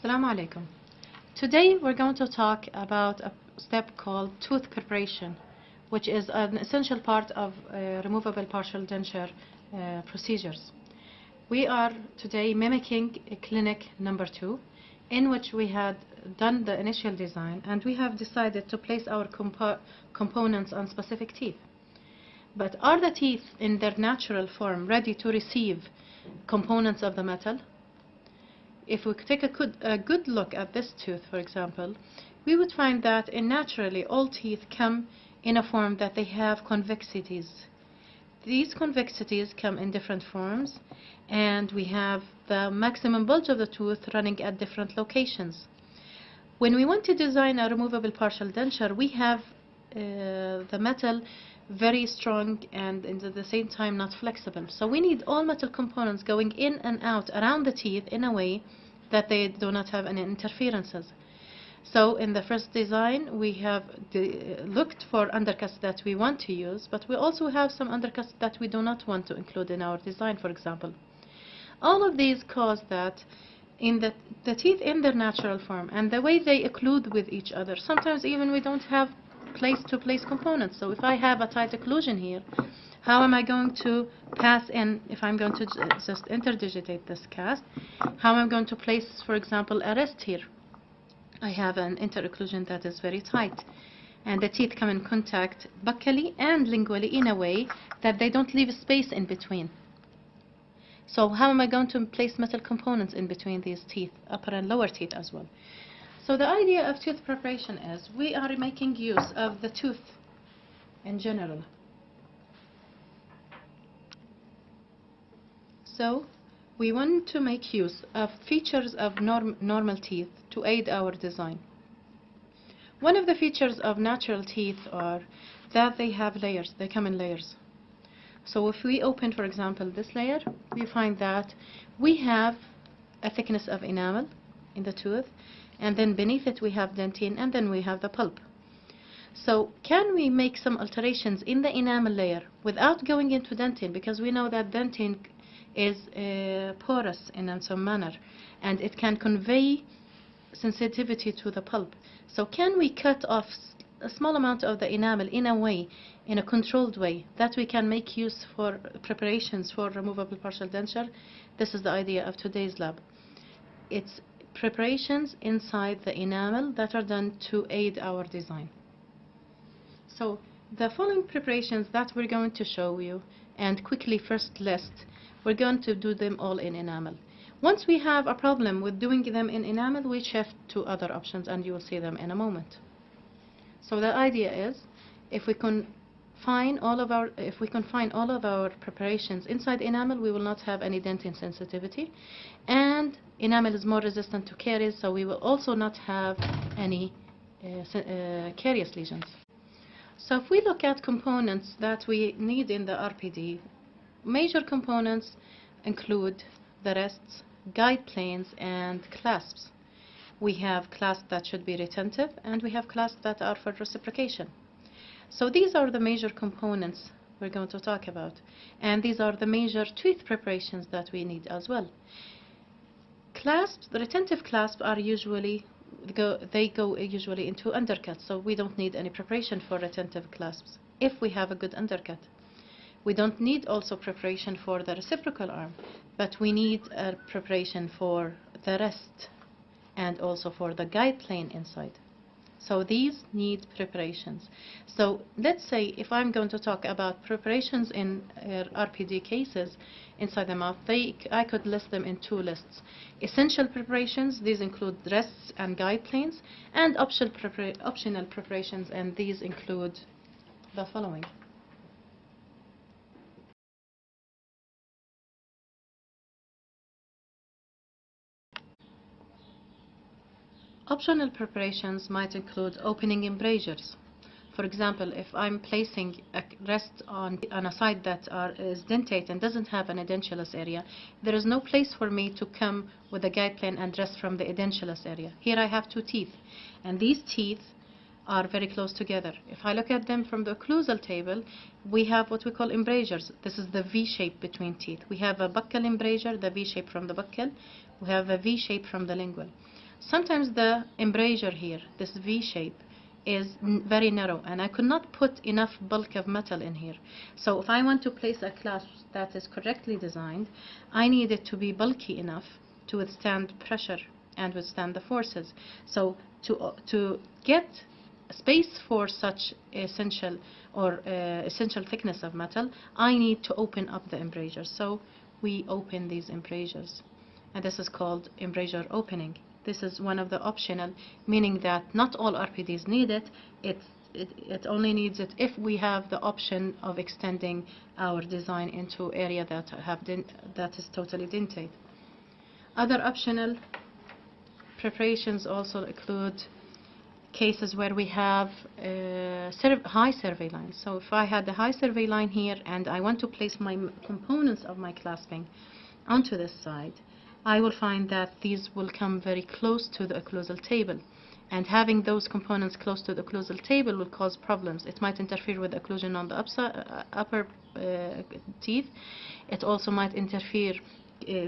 Assalamu alaikum. Today we're going to talk about a step called tooth preparation, which is an essential part of removable partial denture procedures. We are today mimicking clinic number 2, in which we had done the initial design and we have decided to place our components on specific teeth. But are the teeth in their natural form ready to receive components of the metal? If we take a good look at this tooth, for example, we would find that naturally all teeth come in a form that they have convexities. These convexities come in different forms, and we have the maximum bulge of the tooth running at different locations. When we want to design a removable partial denture, we have the metal very strong and at the same time not flexible. So we need all metal components going in and out around the teeth in a way that they do not have any interferences. So in the first design we have looked for undercuts that we want to use, but we also have some undercuts that we do not want to include in our design, for example. All of these cause that in the teeth in their natural form and the way they occlude with each other, sometimes even we don't have place-to-place components. So if I have a tight occlusion here, how am I going to pass in, if I'm going to just interdigitate this cast, how am I going to place, for example, a rest here? I have an interocclusion that is very tight, and the teeth come in contact buccally and lingually in a way that they don't leave space in between. So how am I going to place metal components in between these teeth, upper and lower teeth as well? So the idea of tooth preparation is we are making use of the tooth in general. So we want to make use of features of normal teeth to aid our design. One of the features of natural teeth are that they have layers, they come in layers. So if we open, for example, this layer, we find that we have a thickness of enamel in the tooth, and then beneath it we have dentine, and then we have the pulp. So can we make some alterations in the enamel layer without going into dentine, because we know that dentine is porous in some manner and it can convey sensitivity to the pulp. So can we cut off a small amount of the enamel in a way, in a controlled way, that we can make use for preparations for removable partial denture? This is the idea of today's lab. It's preparations inside the enamel that are done to aid our design. So the following preparations that we're going to show you and quickly first list, we're going to do them all in enamel. Once we have a problem with doing them in enamel, we shift to other options and you will see them in a moment. So the idea is, if we can find all of our preparations inside enamel, we will not have any dentine sensitivity, and enamel is more resistant to caries, so we will also not have any carious lesions. So if we look at components that we need in the RPD, major components include the rests, guide planes, and clasps. We have clasps that should be retentive, and we have clasps that are for reciprocation. So these are the major components we're going to talk about, and these are the major tooth preparations that we need as well. Clasps, the retentive clasps are usually usually into undercuts, so we don't need any preparation for retentive clasps if we have a good undercut. We don't need also preparation for the reciprocal arm, but we need a preparation for the rest and also for the guide plane inside. So these need preparations. So let's say if I'm going to talk about preparations in RPD cases inside the mouth, I could list them in 2 lists. Essential preparations, these include rests and guide planes, and optional preparations, and these include the following. Optional preparations might include opening embrasures. For example, if I'm placing a rest on a side that is dentate and doesn't have an edentulous area, there is no place for me to come with a guide plane and rest from the edentulous area. Here I have 2 teeth, and these teeth are very close together. If I look at them from the occlusal table, we have what we call embrasures. This is the V shape between teeth. We have a buccal embrasure, the V shape from the buccal. We have a V shape from the lingual. Sometimes the embrasure here, this V shape, is very narrow, and I could not put enough bulk of metal in here. So if I want to place a clasp that is correctly designed, I need it to be bulky enough to withstand pressure and withstand the forces. So to get space for such essential thickness of metal, I need to open up the embrasures. So we open these embrasures, and this is called embrasure opening. This is one of the optional, meaning that not all RPDs need it. It only needs it if we have the option of extending our design into area that is totally dentate. Other optional preparations also include cases where we have high survey lines. So if I had the high survey line here and I want to place my components of my clasping onto this side, I will find that these will come very close to the occlusal table. And having those components close to the occlusal table will cause problems. It might interfere with occlusion on the upper teeth. It also might interfere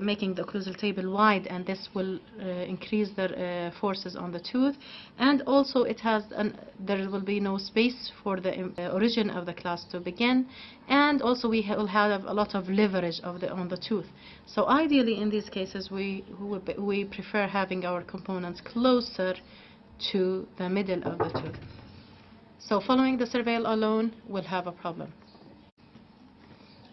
making the occlusal table wide, and this will increase the forces on the tooth. And also there will be no space for the origin of the clasp to begin, and also we will have a lot of leverage on the tooth. So ideally in these cases we prefer having our components closer to the middle of the tooth. So following the surveil alone will have a problem.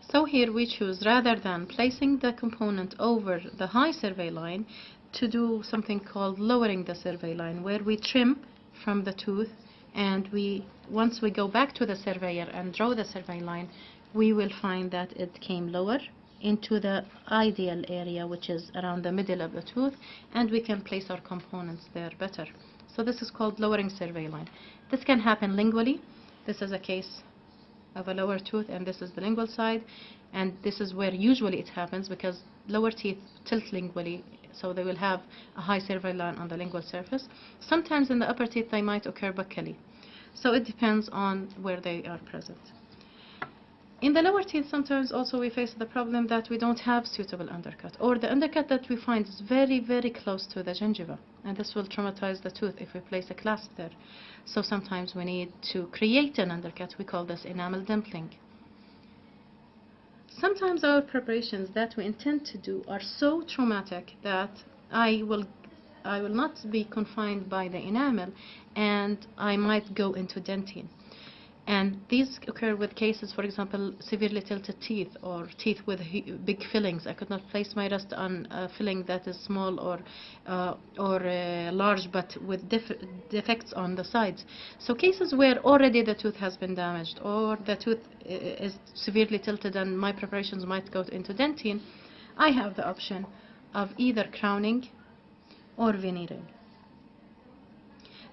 So here we choose, rather than placing the component over the high survey line, to do something called lowering the survey line, where we trim from the tooth, and once we go back to the surveyor and draw the survey line, we will find that it came lower into the ideal area, which is around the middle of the tooth, and we can place our components there better. So this is called lowering survey line. This can happen lingually. This is a case of a lower tooth, and this is the lingual side, and this is where usually it happens because lower teeth tilt lingually, so they will have a high survey line on the lingual surface. Sometimes in the upper teeth they might occur buccally, so it depends on where they are present. In the lower teeth, sometimes also we face the problem that we don't have suitable undercut, or the undercut that we find is very, very close to the gingiva, and this will traumatize the tooth if we place a clasp there. So sometimes we need to create an undercut. We call this enamel dimpling. Sometimes our preparations that we intend to do are so traumatic that I will not be confined by the enamel, and I might go into dentine. And these occur with cases, for example, severely tilted teeth or teeth with big fillings. I could not place my rest on a filling that is small or large, but with defects on the sides. So cases where already the tooth has been damaged, or the tooth is severely tilted and my preparations might go into dentine, I have the option of either crowning or veneering.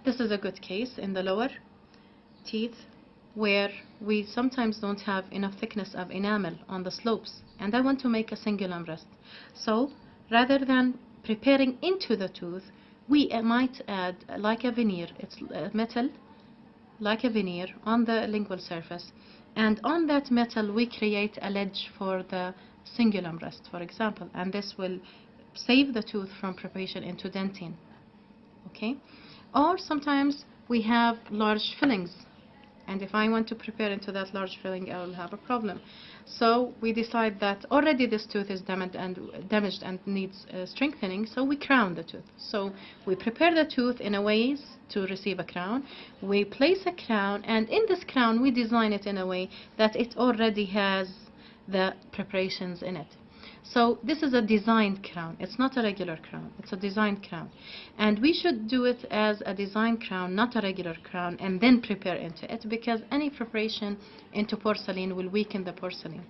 This is a good case in the lower teeth, where we sometimes don't have enough thickness of enamel on the slopes, and I want to make a cingulum rest. So rather than preparing into the tooth, we might add like a veneer. It's metal like a veneer on the lingual surface, and on that metal we create a ledge for the cingulum rest, for example, and this will save the tooth from preparation into dentine. Okay? Or sometimes we have large fillings, and if I want to prepare into that large filling, I will have a problem. So we decide that already this tooth is damaged and needs strengthening, so we crown the tooth. So we prepare the tooth in a way to receive a crown. We place a crown, and in this crown we design it in a way that it already has the preparations in it. So this is a designed crown. It's not a regular crown. It's a designed crown. And we should do it as a designed crown, not a regular crown, and then prepare into it, because any preparation into porcelain will weaken the porcelain.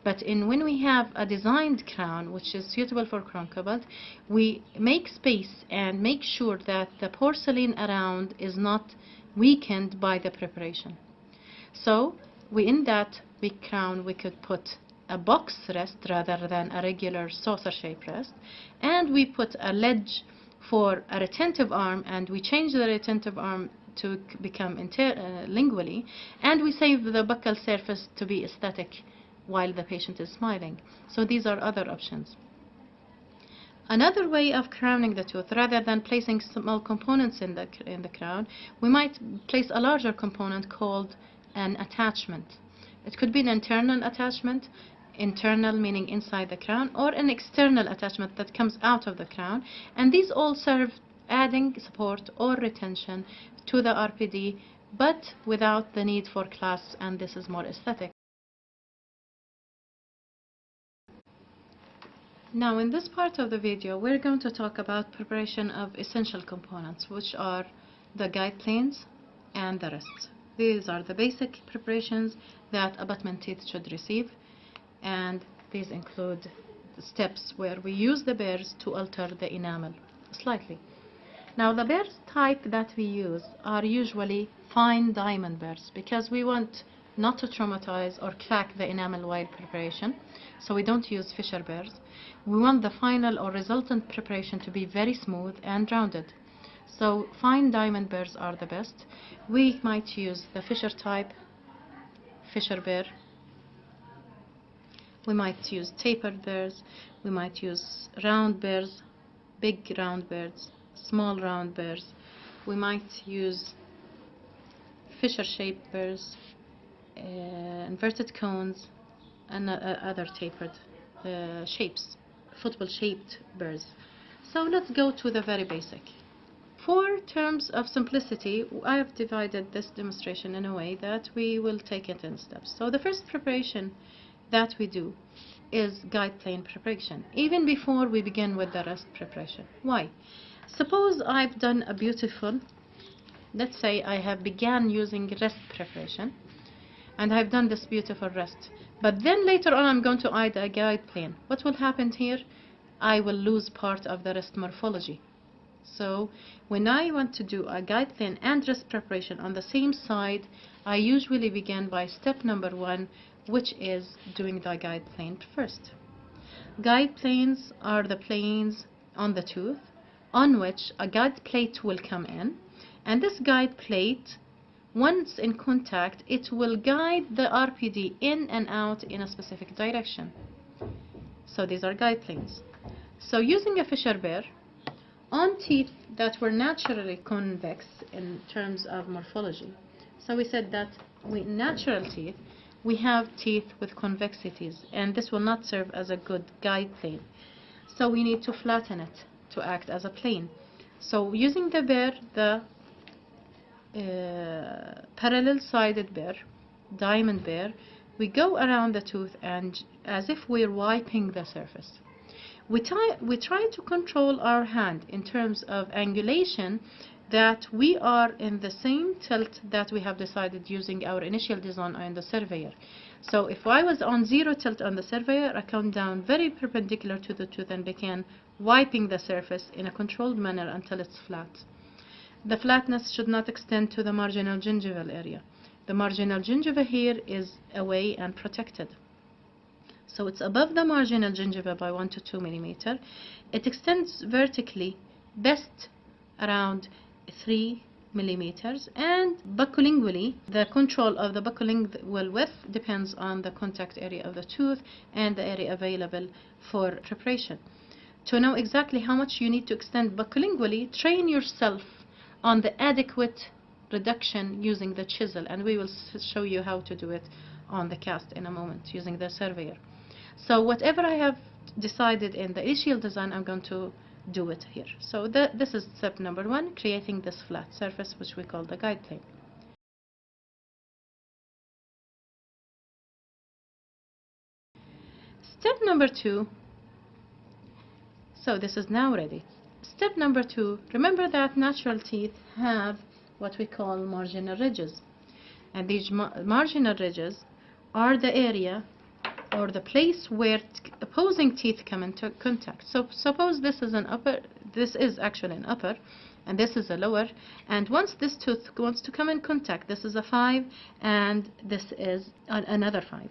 But when we have a designed crown, which is suitable for crown cobalt, we make space and make sure that the porcelain around is not weakened by the preparation. So in that big crown we could put a box rest rather than a regular saucer-shaped rest, and we put a ledge for a retentive arm, and we change the retentive arm to become lingually, and we save the buccal surface to be aesthetic while the patient is smiling. So these are other options. Another way of crowning the tooth, rather than placing small components in the crown, we might place a larger component called an attachment. It could be an internal attachment, internal meaning inside the crown, or an external attachment that comes out of the crown, and these all serve adding support or retention to the RPD, but without the need for clasps, and this is more aesthetic. Now in this part of the video we're going to talk about preparation of essential components, which are the guide planes and the rest. These are the basic preparations that abutment teeth should receive, and these include the steps where we use the burrs to alter the enamel slightly. Now the burrs type that we use are usually fine diamond burrs because we want not to traumatize or crack the enamel while preparation, so we don't use Fisher burrs. We want the final or resultant preparation to be very smooth and rounded. So fine diamond burrs are the best. We might use the Fisher type Fisher burr. We might use tapered burrs. We might use round burrs, big round burrs, small round burrs. We might use Fisher shaped burrs, inverted cones, and other tapered shapes, football shaped burrs. So let's go to the very basic. For terms of simplicity, I have divided this demonstration in a way that we will take it in steps. So the first preparation that we do is guide plane preparation, even before we begin with the rest preparation. Why? Suppose I've done a beautiful, let's say I have began using rest preparation, and I've done this beautiful rest, but then later on I'm going to add a guide plane. What will happen here? I will lose part of the rest morphology. So when I want to do a guide plane and rest preparation on the same side, I usually begin by step number 1, which is doing the guide plane first. Guide planes are the planes on the tooth on which a guide plate will come in, and this guide plate, once in contact, it will guide the RPD in and out in a specific direction. So these are guide planes. So using a Fisher burr on teeth that were naturally convex in terms of morphology. So we said that natural teeth, we have teeth with convexities, and this will not serve as a good guide plane. So we need to flatten it to act as a plane. So using the burr, the parallel-sided burr, diamond burr, we go around the tooth and as if we're wiping the surface. We try to control our hand in terms of angulation, that we are in the same tilt that we have decided using our initial design on the surveyor. So if I was on 0 tilt on the surveyor, I come down very perpendicular to the tooth and began wiping the surface in a controlled manner until it's flat. The flatness should not extend to the marginal gingival area. The marginal gingiva here is away and protected. So it's above the marginal gingiva by 1 to 2 millimeter. It extends vertically, best around 3 millimeters, and buccolingually, the control of the buccolingual width depends on the contact area of the tooth and the area available for preparation. To know exactly how much you need to extend buccolingually, train yourself on the adequate reduction using the chisel, and we will show you how to do it on the cast in a moment using the surveyor. So whatever I have decided in the initial design, I'm going to do it here. So this is step number 1, creating this flat surface, which we call the guide plane. Step number 2, so this is now ready. Step number 2, remember that natural teeth have what we call marginal ridges, and these marginal ridges are the area or the place where opposing teeth come into contact. So suppose this is an upper, this is actually an upper, and this is a lower, and once this tooth wants to come in contact, this is a 5 and this is another 5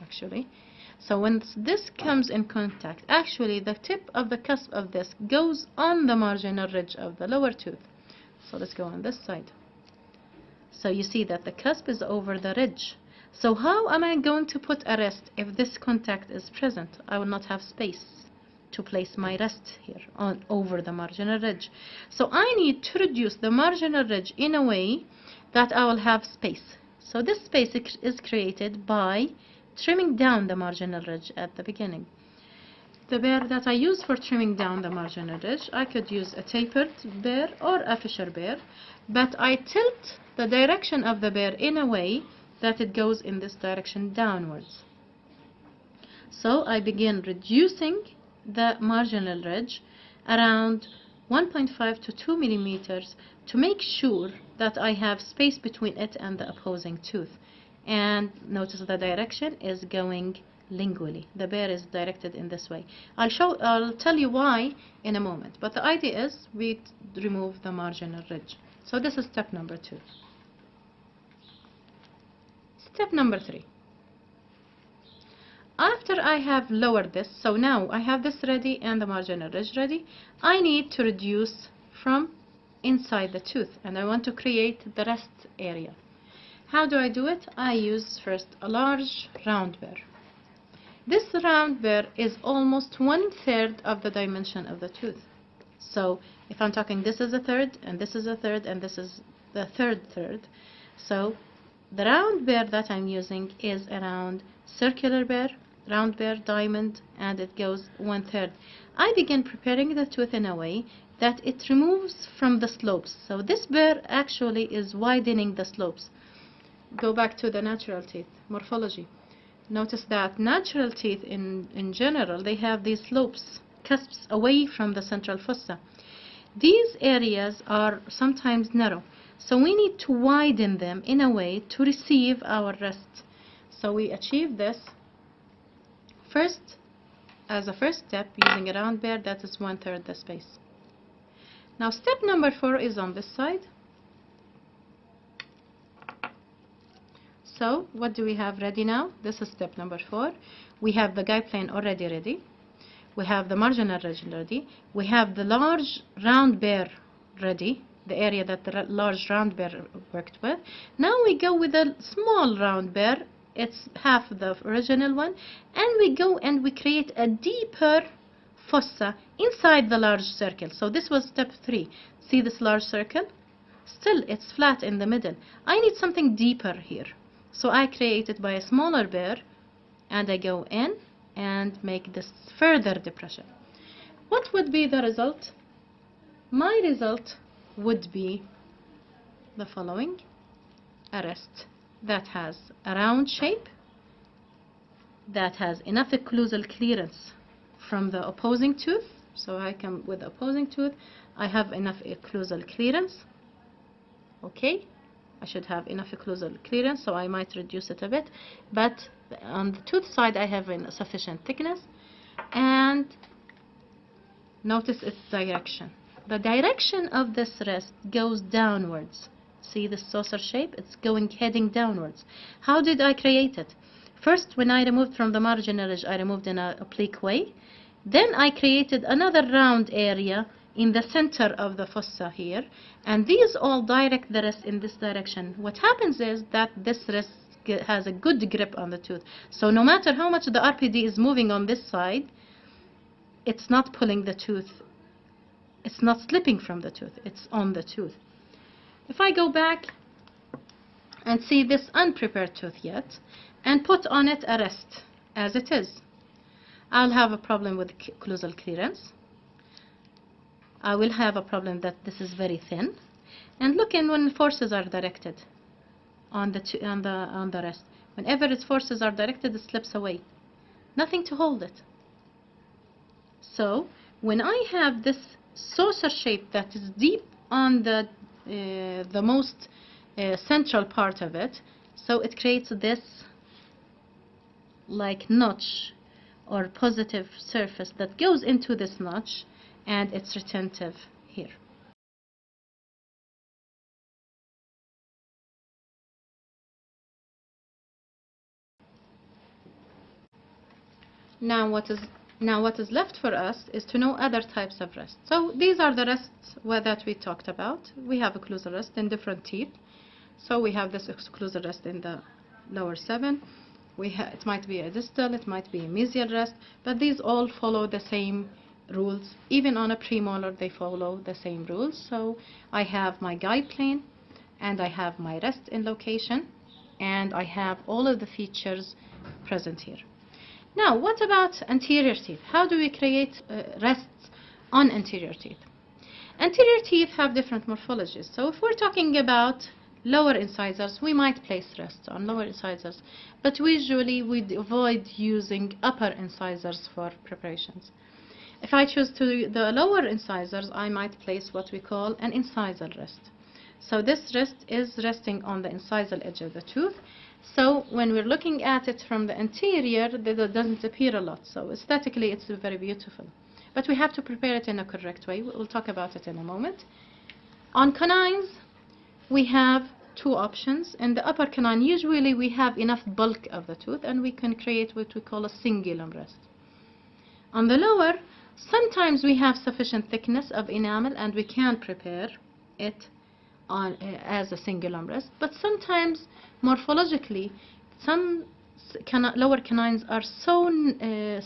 actually. So when this comes in contact, actually the tip of the cusp of this goes on the marginal ridge of the lower tooth. So let's go on this side. So you see that the cusp is over the ridge. So how am I going to put a rest if this contact is present? I will not have space to place my rest here on over the marginal ridge. So I need to reduce the marginal ridge in a way that I will have space. So this space is created by trimming down the marginal ridge at the beginning. The burr that I use for trimming down the marginal ridge, I could use a tapered burr or a fisher burr, but I tilt the direction of the burr in a way that it goes in this direction downwards. So I begin reducing the marginal ridge around 1.5 to 2 millimeters to make sure that I have space between it and the opposing tooth. And notice the direction is going lingually. The burr is directed in this way. I'll tell you why in a moment, but the idea is we remove the marginal ridge. So this is step number 2. Step number 3. After I have lowered this, so now I have this ready and the marginal ridge ready, I need to reduce from inside the tooth, and I want to create the rest area. How do I do it? I use first a large round burr. This round burr is almost 1/3 of the dimension of the tooth. So if I'm talking, this is a third, and this is a third, and this is the third. So the round burr that I'm using is a circular burr, round burr, diamond, and it goes 1/3. I begin preparing the tooth in a way that it removes from the slopes. So this burr actually is widening the slopes. Go back to the natural teeth, morphology. Notice that natural teeth in general, they have these slopes, cusps away from the central fossa. These areas are sometimes narrow, so we need to widen them in a way to receive our rest. So we achieve this first, as a first step, using a round burr that is 1/3 the space. Now step number 4 is on this side. So what do we have ready now? This is step number 4. We have the guide plane already ready. We have the marginal ridge ready. We have the large round burr ready, the area that the large round burr worked with. Now we go with a small round burr. It's half the original one. And we go and we create a deeper fossa inside the large circle. So this was step 3. See this large circle? Still, it's flat in the middle. I need something deeper here. So I create it by a smaller burr, and I go in and make this further depression. What would be the result? My result would be the following: a rest that has a round shape, that has enough occlusal clearance from the opposing tooth. So I come with the opposing tooth, I have enough occlusal clearance. Okay, I should have enough occlusal clearance, so I might reduce it a bit, but on the tooth side I have sufficient thickness. And notice its direction. The direction of this rest goes downwards. See the saucer shape? It's heading downwards. How did I create it? First, when I removed from the marginal ridge, I removed in an oblique way. Then I created another round area in the center of the fossa here, and these all direct the rest in this direction. What happens is that this rest has a good grip on the tooth. So no matter how much the RPD is moving on this side, it's not pulling the tooth, it's not slipping from the tooth, it's on the tooth. If I go back and see this unprepared tooth yet, and put on it a rest as it is, I'll have a problem with occlusal clearance. I will have a problem that this is very thin. And look in when forces are directed on the rest. Whenever its forces are directed, it slips away. Nothing to hold it. So when I have this saucer shape that is deep on the most central part of it, so it creates this like notch or positive surface that goes into this notch, and it's retentive here. Now what is left for us is to know other types of rest. So these are the rests that we talked about. We have occlusal rest in different teeth. So we have this occlusal rest in the lower 7. It might be a distal, it might be a mesial rest, but these all follow the same rules. Even on a premolar, they follow the same rules. So I have my guide plane, and I have my rest in location, and I have all of the features present here. Now, what about anterior teeth? How do we create rests on anterior teeth? Anterior teeth have different morphologies. So if we're talking about lower incisors, we might place rests on lower incisors, but usually we avoid using upper incisors for preparations. If I choose to the lower incisors, I might place what we call an incisal rest. So this rest is resting on the incisal edge of the tooth. So when we're looking at it from the anterior, that doesn't appear a lot. So aesthetically, it's very beautiful. But we have to prepare it in a correct way. We'll talk about it in a moment. On canines, we have two options. In the upper canine, usually we have enough bulk of the tooth, and we can create what we call a cingulum rest. On the lower, sometimes we have sufficient thickness of enamel, and we can prepare it as a cingulum rest, but sometimes morphologically some lower canines are so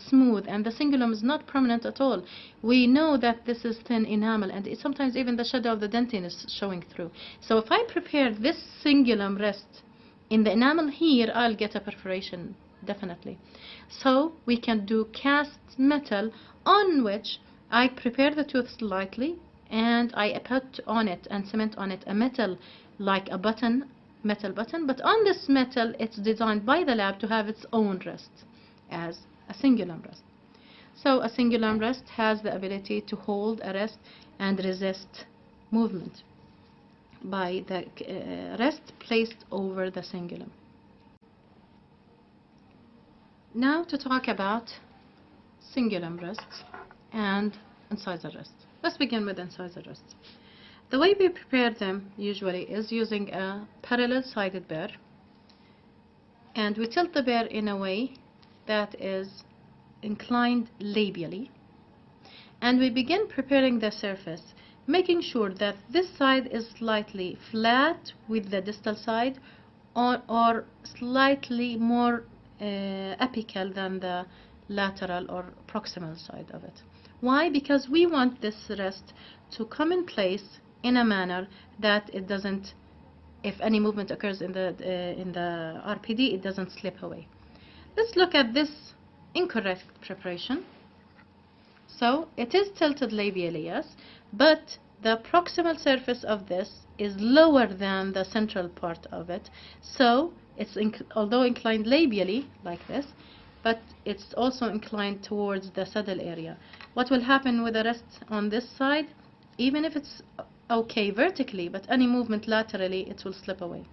smooth and the cingulum is not prominent at all. We know that this is thin enamel, and sometimes even the shadow of the dentin is showing through. So if I prepare this cingulum rest in the enamel here, I'll get a perforation, definitely. So we can do cast metal on which I prepare the tooth slightly, and I put on it and cement on it a metal like a button, metal button, but on this metal it's designed by the lab to have its own rest as a cingulum rest. So a cingulum rest has the ability to hold a rest and resist movement by the rest placed over the cingulum. Now to talk about cingulum rests and incisor rests. Let's begin with incisor rests. The way we prepare them usually is using a parallel sided burr, and we tilt the burr in a way that is inclined labially, and we begin preparing the surface, making sure that this side is slightly flat with the distal side, or slightly more apical than the lateral or proximal side of it. Why? Because we want this rest to come in place in a manner that it doesn't, if any movement occurs in the RPD, it doesn't slip away. Let's look at this incorrect preparation. So it is tilted labially, yes, but the proximal surface of this is lower than the central part of it. So it's although inclined labially like this, but it's also inclined towards the saddle area. What will happen with the rest on this side? Even if it's okay vertically, but any movement laterally, it will slip away.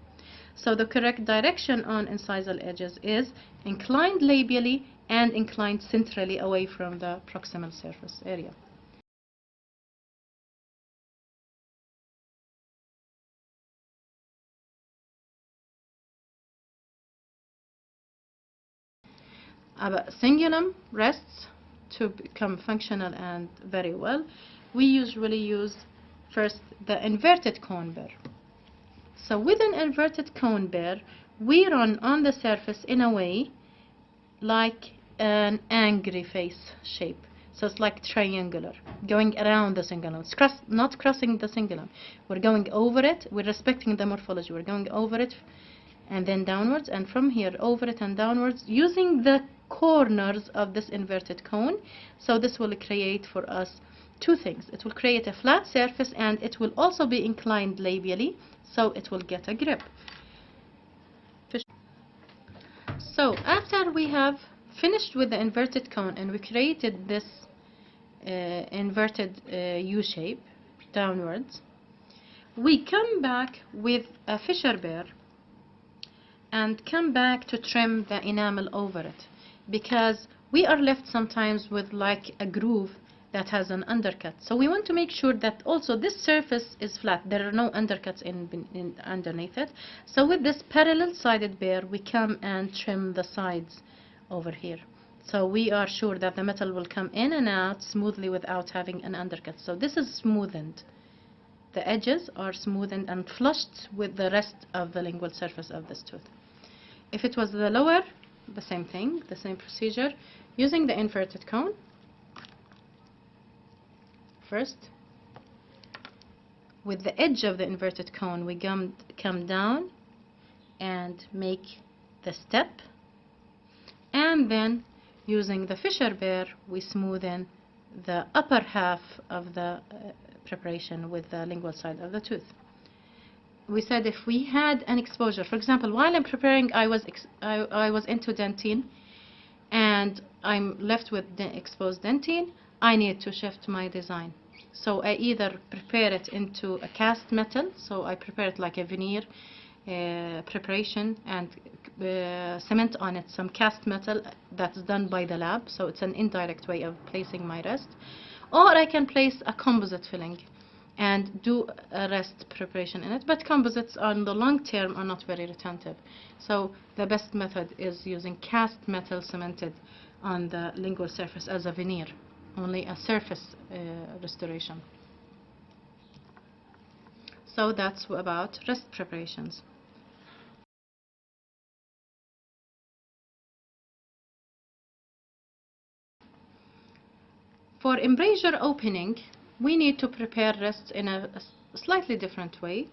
So the correct direction on incisal edges is inclined labially and inclined centrally away from the proximal surface area. Cingulum rests to become functional and very well. We usually use first the inverted cone burr. So with an inverted cone burr, we run on the surface in a way like an angry face shape. So it's like triangular, going around the cingulum. It's not crossing the cingulum. We're going over it. We're respecting the morphology. We're going over it and then downwards, and from here over it and downwards, using the corners of this inverted cone. So this will create for us two things. It will create a flat surface, and it will also be inclined labially, so it will get a grip. So after we have finished with the inverted cone and we created this inverted U shape downwards, we come back with a fisher burr and come back to trim the enamel over it, because we are left sometimes with like a groove that has an undercut. So we want to make sure that also this surface is flat. There are no undercuts underneath it. So with this parallel sided burr, we come and trim the sides over here. So we are sure that the metal will come in and out smoothly without having an undercut. So this is smoothened. The edges are smoothened and flushed with the rest of the lingual surface of this tooth. If it was the lower, the same thing, the same procedure, using the inverted cone. First, with the edge of the inverted cone, we come down and make the step, and then using the Fisher burr, we smoothen the upper half of the preparation with the lingual side of the tooth. We said if we had an exposure, for example, while I'm preparing, I was into dentine, and I'm left with exposed dentine. I need to shift my design. So I either prepare it into a cast metal, so I prepare it like a veneer preparation and cement on it some cast metal that's done by the lab, so it's an indirect way of placing my rest. Or I can place a composite filling and do a rest preparation in it, but composites on the long term are not very retentive. So the best method is using cast metal cemented on the lingual surface as a veneer, only a surface restoration. So that's about rest preparations. For embrasure opening, we need to prepare rests in a slightly different way,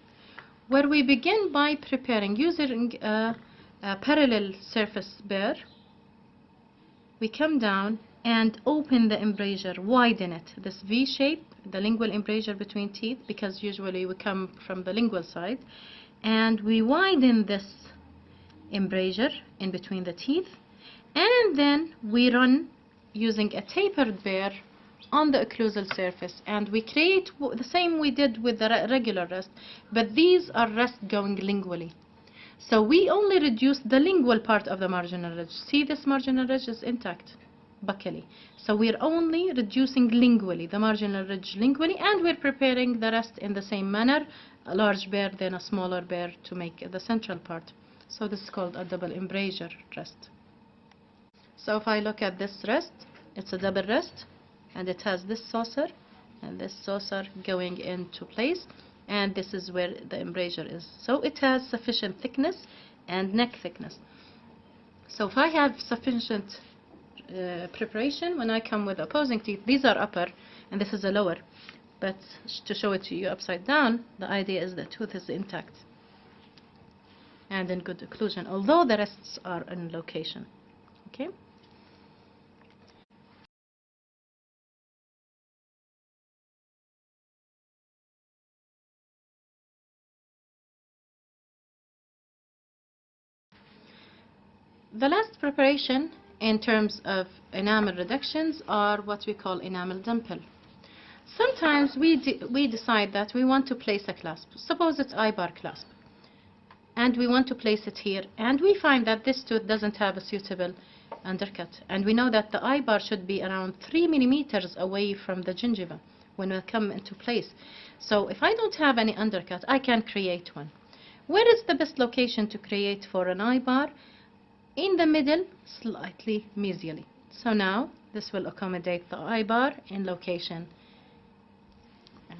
where we begin by preparing using a parallel surface burr. We come down and open the embrasure, widen it, this V shape, the lingual embrasure between teeth, because usually we come from the lingual side, and we widen this embrasure in between the teeth, and then we run using a tapered burr on the occlusal surface, and we create the same we did with the regular rest, but these are rest going lingually. So we only reduce the lingual part of the marginal ridge. See, this marginal ridge is intact, buccally. So we're only reducing lingually, the marginal ridge lingually, and we're preparing the rest in the same manner, a large burr, then a smaller burr to make the central part. So this is called a double embrasure rest. So if I look at this rest, it's a double rest, and it has this saucer and this saucer going into place, and this is where the embrasure is. So it has sufficient thickness and neck thickness. So if I have sufficient preparation, when I come with opposing teeth, these are upper and this is a lower, but to show it to you upside down, the idea is the tooth is intact and in good occlusion, although the rests are in location. Okay. The last preparation in terms of enamel reductions are what we call enamel dimple. Sometimes we decide that we want to place a clasp. Suppose it's eye-bar clasp, and we want to place it here, and we find that this tooth doesn't have a suitable undercut, and we know that the eye-bar should be around 3 millimeters away from the gingiva when we come into place. So if I don't have any undercut, I can create one. Where is the best location to create for an eye-bar? In the middle, slightly mesially. So now this will accommodate the eye bar in location,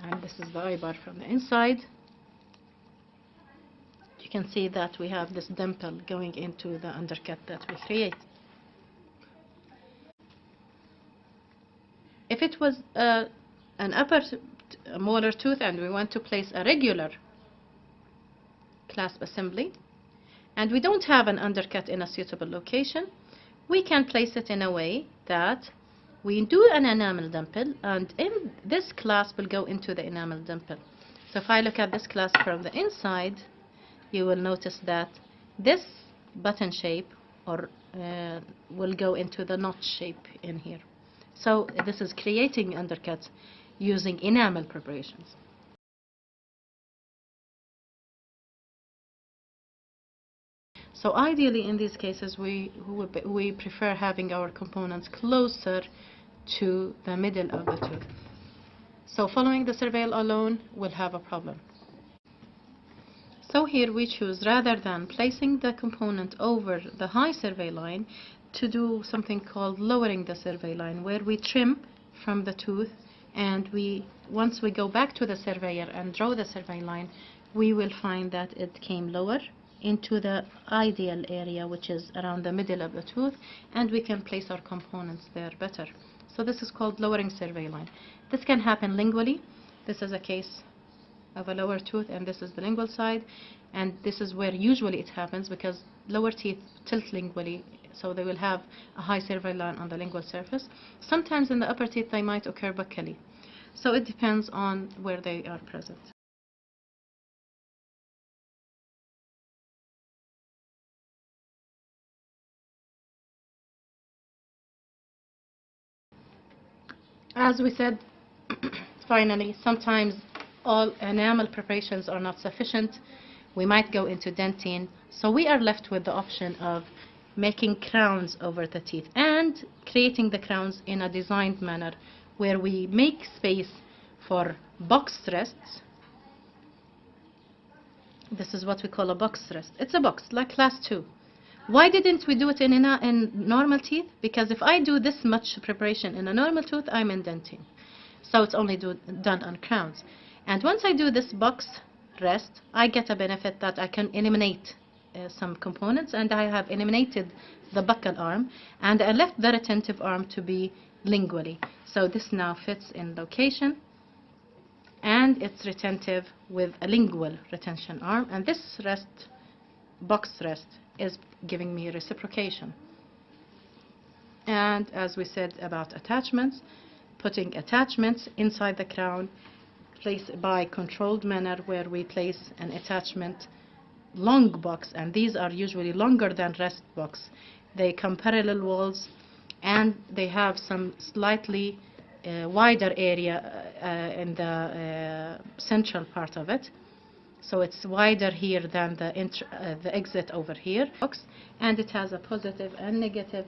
and this is the eye bar from the inside. You can see that we have this dimple going into the undercut that we create. If it was an upper molar tooth and we want to place a regular clasp assembly, and we don't have an undercut in a suitable location, we can place it in a way that we do an enamel dimple, and in this clasp will go into the enamel dimple. So if I look at this clasp from the inside, you will notice that this button shape will go into the notch shape in here. So this is creating undercuts using enamel preparations. So ideally in these cases we prefer having our components closer to the middle of the tooth. So following the surveil alone will have a problem. So here we choose, rather than placing the component over the high surveil line, to do something called lowering the surveil line, where we trim from the tooth, and once we go back to the surveyor and draw the surveil line, we will find that it came lower into the ideal area, which is around the middle of the tooth, and we can place our components there better. So this is called lowering survey line. This can happen lingually. This is a case of a lower tooth, and this is the lingual side, and this is where usually it happens because lower teeth tilt lingually, so they will have a high survey line on the lingual surface. Sometimes in the upper teeth they might occur buccally. So it depends on where they are present. As we said, finally, sometimes all enamel preparations are not sufficient. We might go into dentine. So we are left with the option of making crowns over the teeth and creating the crowns in a designed manner where we make space for box rests. This is what we call a box rest. It's a box, like class 2. Why didn't we do it in normal teeth? Because if I do this much preparation in a normal tooth, I'm indenting. So it's only done on crowns. And once I do this box rest, I get a benefit that I can eliminate some components, and I have eliminated the buccal arm, and I left the retentive arm to be lingually. So this now fits in location, and it's retentive with a lingual retention arm, and this rest, box rest, is giving me reciprocation. And as we said about attachments, putting attachments inside the crown, place by controlled manner where we place an attachment long box, and these are usually longer than rest box. They come parallel walls, and they have some slightly wider area in the central part of it. So it's wider here than the exit over here. And it has a positive and negative.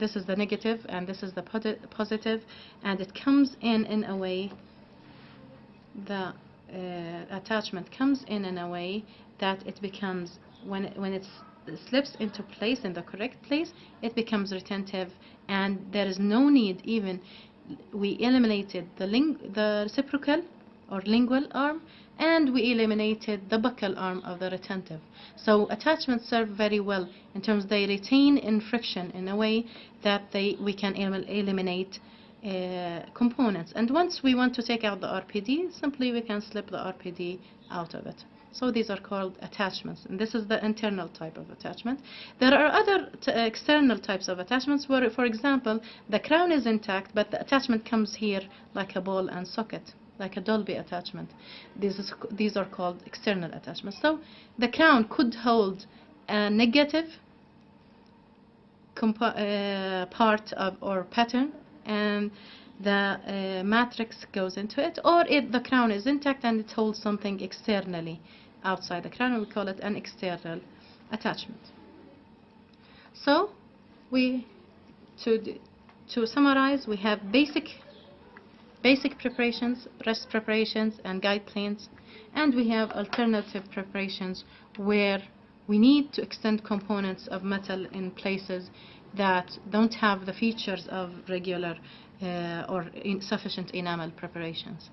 This is the negative, and this is the positive. And it comes in a way, the attachment comes in a way that it becomes, when it slips into place, in the correct place, it becomes retentive, and there is no need even. We eliminated the reciprocal or lingual arm, and we eliminated the buccal arm of the retentive. So attachments serve very well in terms they retain in friction in a way that we can eliminate components. And once we want to take out the RPD, simply we can slip the RPD out of it. So these are called attachments, and this is the internal type of attachment. There are other external types of attachments where, for example, the crown is intact, but the attachment comes here like a ball and socket, like a Dolby attachment. These are called external attachments. So the crown could hold a negative part of or pattern, and the matrix goes into it, or if the crown is intact and it holds something externally outside the crown, and we call it an external attachment. So to summarize, we have basic preparations, rest preparations, and guide planes, and we have alternative preparations where we need to extend components of metal in places that don't have the features of regular or insufficient enamel preparations.